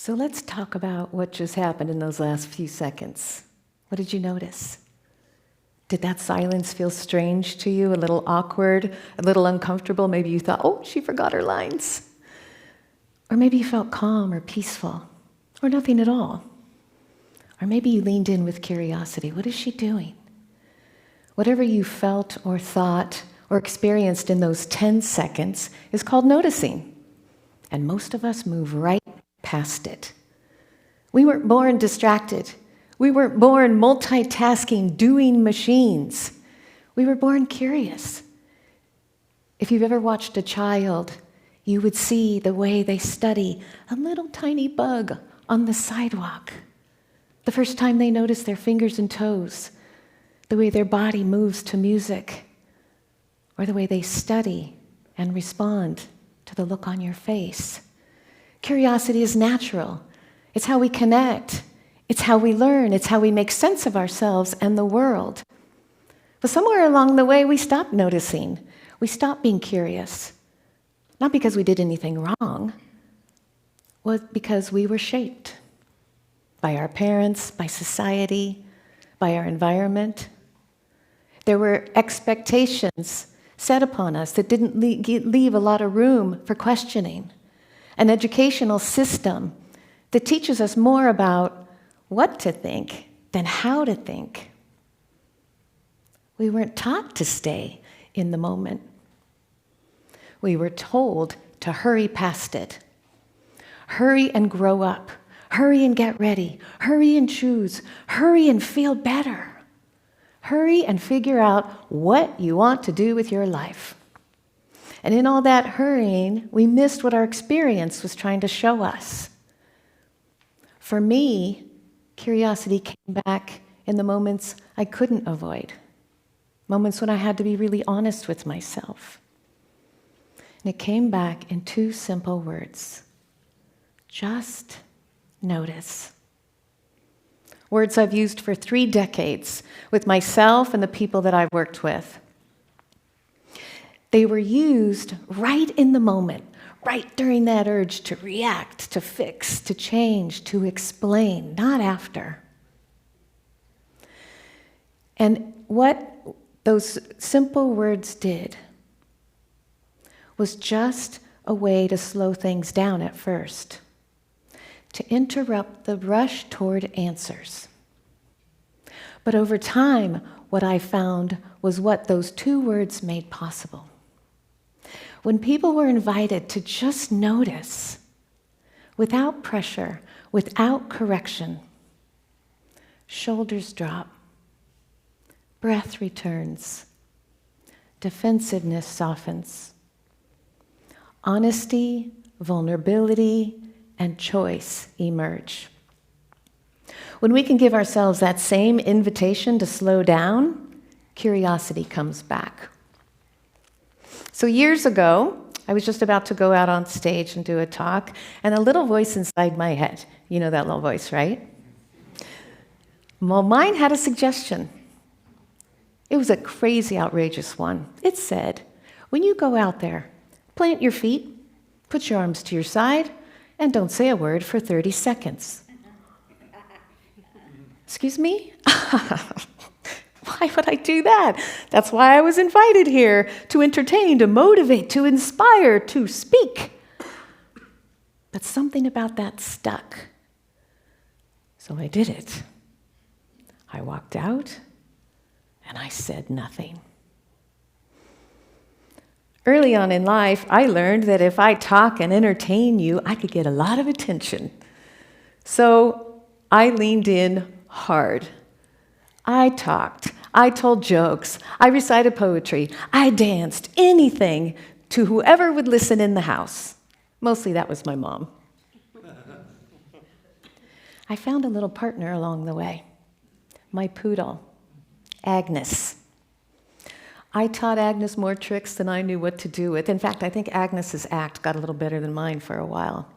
So let's talk about what just happened in those last few seconds. What did you notice? Did that silence feel strange to you, a little awkward, a little uncomfortable? Maybe you thought, oh, she forgot her lines. Or maybe you felt calm or peaceful, or nothing at all. Or maybe you leaned in with curiosity. What is she doing? Whatever you felt or thought or experienced in those 10 seconds is called noticing. And most of us move right past it. We weren't born distracted. We weren't born multitasking, doing machines. We were born curious. If you've ever watched a child, you would see the way they study a little tiny bug on the sidewalk. The first time they notice their fingers and toes, the way their body moves to music, or the way they study and respond to the look on your face. Curiosity is natural. It's how we connect. It's how we learn. It's how we make sense of ourselves and the world. But somewhere along the way, we stopped noticing. We stopped being curious. Not because we did anything wrong, but because we were shaped by our parents, by society, by our environment. There were expectations set upon us that didn't leave a lot of room for questioning. An educational system that teaches us more about what to think than how to think. We weren't taught to stay in the moment. We were told to hurry past it. Hurry and grow up. Hurry and get ready. Hurry and choose. Hurry and feel better. Hurry and figure out what you want to do with your life. And in all that hurrying, we missed what our experience was trying to show us. For me, curiosity came back in the moments I couldn't avoid, moments when I had to be really honest with myself. And it came back in 2 simple words: just notice. Words I've used for 3 decades with myself and the people that I've worked with. They were used right in the moment, right during that urge to react, to fix, to change, to explain, not after. And what those simple words did was just a way to slow things down at first, to interrupt the rush toward answers. But over time, what I found was what those 2 words made possible. When people were invited to just notice, without pressure, without correction, shoulders drop, breath returns, defensiveness softens, honesty, vulnerability, and choice emerge. When we can give ourselves that same invitation to slow down, curiosity comes back. So years ago, I was just about to go out on stage and do a talk, and a little voice inside my head, you know that little voice, right? Well, mine had a suggestion. It was a crazy, outrageous one. It said, when you go out there, plant your feet, put your arms to your side, and don't say a word for 30 seconds. Excuse me? Why would I do that? That's why I was invited here, to entertain, to motivate, to inspire, to speak. But something about that stuck. So I did it. I walked out, and I said nothing. Early on in life, I learned that if I talk and entertain you, I could get a lot of attention. So I leaned in hard. I talked. I told jokes. I recited poetry. I danced. Anything to whoever would listen in the house. Mostly that was my mom. I found a little partner along the way. My poodle, Agnes. I taught Agnes more tricks than I knew what to do with. In fact, I think Agnes's act got a little better than mine for a while.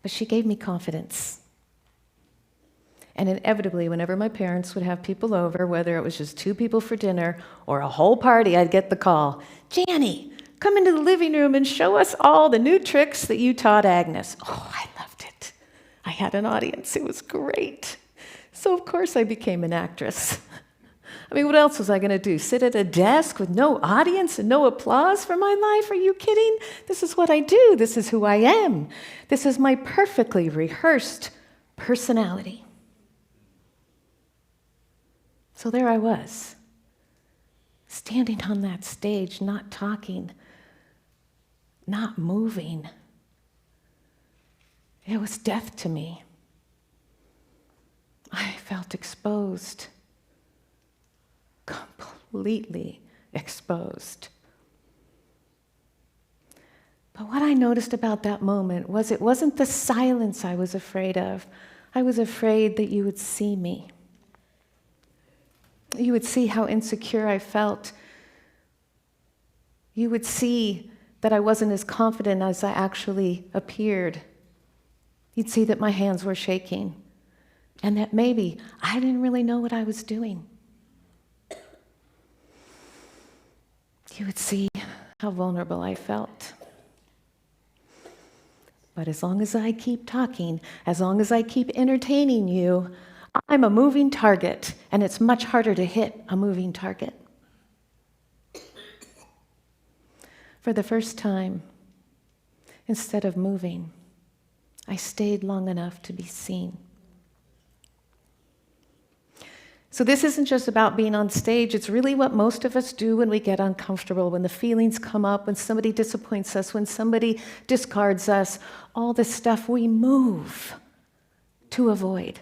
But she gave me confidence. And inevitably, whenever my parents would have people over, whether it was just 2 people for dinner or a whole party, I'd get the call, Jani, come into the living room and show us all the new tricks that you taught Agnes. Oh, I loved it. I had an audience. It was great. So of course I became an actress. I mean, what else was I going to do? Sit at a desk with no audience and no applause for my life? Are you kidding? This is what I do. This is who I am. This is my perfectly rehearsed personality. So there I was, standing on that stage, not talking, not moving. It was death to me. I felt exposed, completely exposed. But what I noticed about that moment was it wasn't the silence I was afraid of. I was afraid that you would see me. You would see how insecure I felt. You would see that I wasn't as confident as I actually appeared. You'd see that my hands were shaking and that maybe I didn't really know what I was doing. You would see how vulnerable I felt. But as long as I keep talking, as long as I keep entertaining you, I'm a moving target, and it's much harder to hit a moving target. For the first time, instead of moving, I stayed long enough to be seen. So this isn't just about being on stage. It's really what most of us do when we get uncomfortable, when the feelings come up, when somebody disappoints us, when somebody discards us, all this stuff we move to avoid.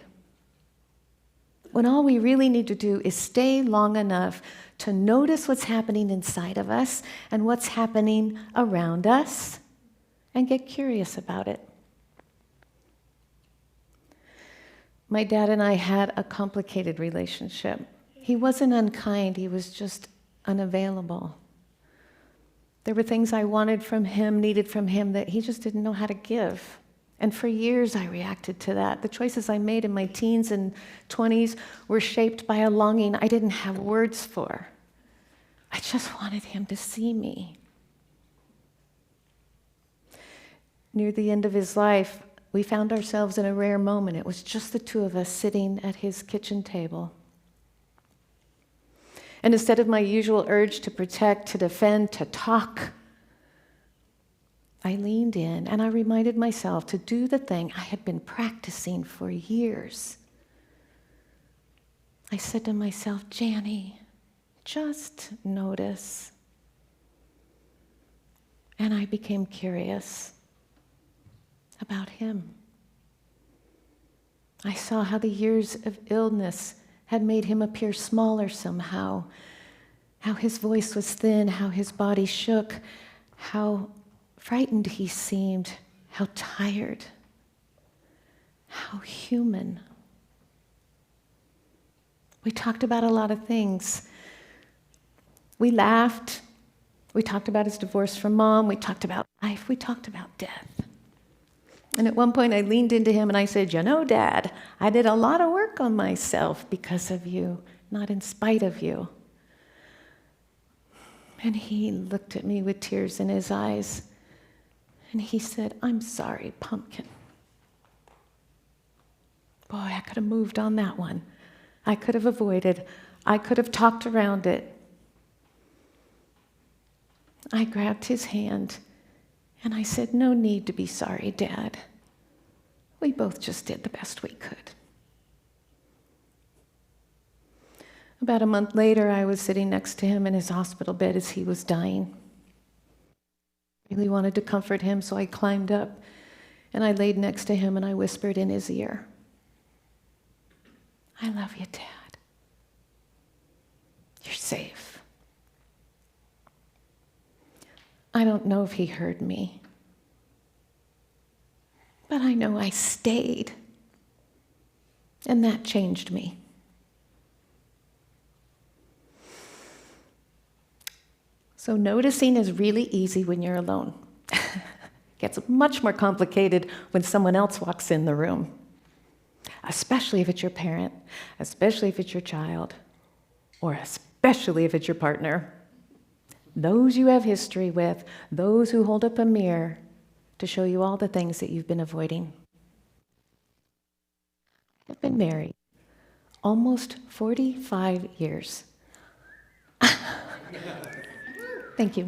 When all we really need to do is stay long enough to notice what's happening inside of us and what's happening around us and get curious about it. My dad and I had a complicated relationship. He wasn't unkind, he was just unavailable. There were things I wanted from him, needed from him, that he just didn't know how to give. And for years I reacted to that. The choices I made in my teens and 20s were shaped by a longing I didn't have words for. I just wanted him to see me. Near the end of his life, we found ourselves in a rare moment. It was just the two of us sitting at his kitchen table. And instead of my usual urge to protect, to defend, to talk, I leaned in and I reminded myself to do the thing I had been practicing for years. I said to myself, Jani, just notice. And I became curious about him. I saw how the years of illness had made him appear smaller somehow, how his voice was thin, how his body shook, how frightened he seemed, how tired, how human. We talked about a lot of things. We laughed. We talked about his divorce from mom. We talked about life. We talked about death. And at one point I leaned into him and I said, you know, Dad, I did a lot of work on myself because of you, not in spite of you. And he looked at me with tears in his eyes and he said, I'm sorry, pumpkin. Boy, I could have moved on that one. I could have avoided. I could have talked around it. I grabbed his hand and I said, no need to be sorry, Dad. We both just did the best we could. About a month later, I was sitting next to him in his hospital bed as he was dying. I really wanted to comfort him, so I climbed up and I laid next to him and I whispered in his ear, I love you, Dad. You're safe. I don't know if he heard me, but I know I stayed, and that changed me. So noticing is really easy when you're alone. It gets much more complicated when someone else walks in the room, especially if it's your parent, especially if it's your child, or especially if it's your partner. Those you have history with, those who hold up a mirror to show you all the things that you've been avoiding. I've been married almost 45 years. Thank you.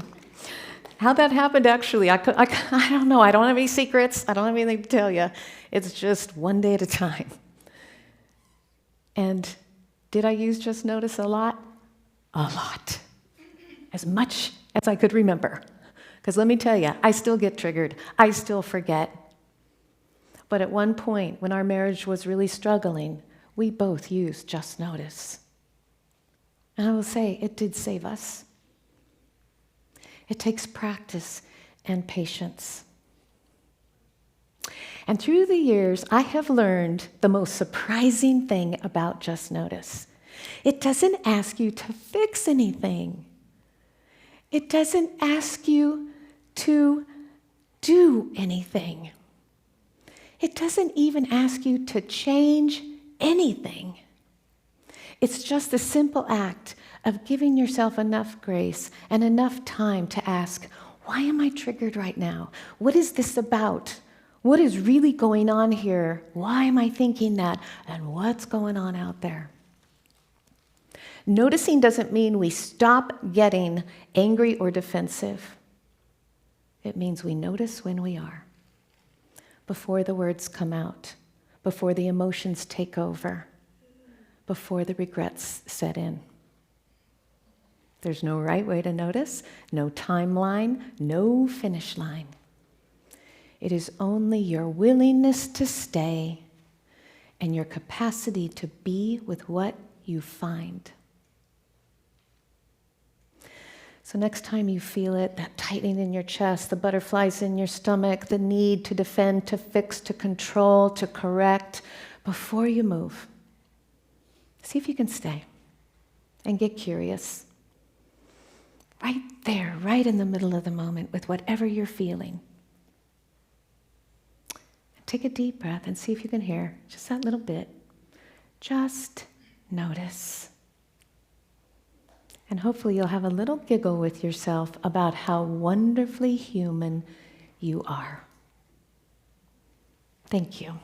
How that happened, actually, I don't know. I don't have any secrets. I don't have anything to tell you. It's just one day at a time. And did I use Just Notice a lot? A lot. As much as I could remember. Because let me tell you, I still get triggered. I still forget. But at one point, when our marriage was really struggling, we both used Just Notice. And I will say, it did save us. It takes practice and patience. And through the years, I have learned the most surprising thing about Just Notice. It doesn't ask you to fix anything. It doesn't ask you to do anything. It doesn't even ask you to change anything. It's just a simple act of giving yourself enough grace and enough time to ask, why am I triggered right now? What is this about? What is really going on here? Why am I thinking that? And what's going on out there? Noticing doesn't mean we stop getting angry or defensive. It means we notice when we are, before the words come out, before the emotions take over, before the regrets set in. There's no right way to notice, no timeline, no finish line. It is only your willingness to stay and your capacity to be with what you find. So next time you feel it, that tightening in your chest, the butterflies in your stomach, the need to defend, to fix, to control, to correct, before you move, see if you can stay and get curious. Right there, right in the middle of the moment with whatever you're feeling. Take a deep breath and see if you can hear just that little bit. Just notice. And hopefully you'll have a little giggle with yourself about how wonderfully human you are. Thank you.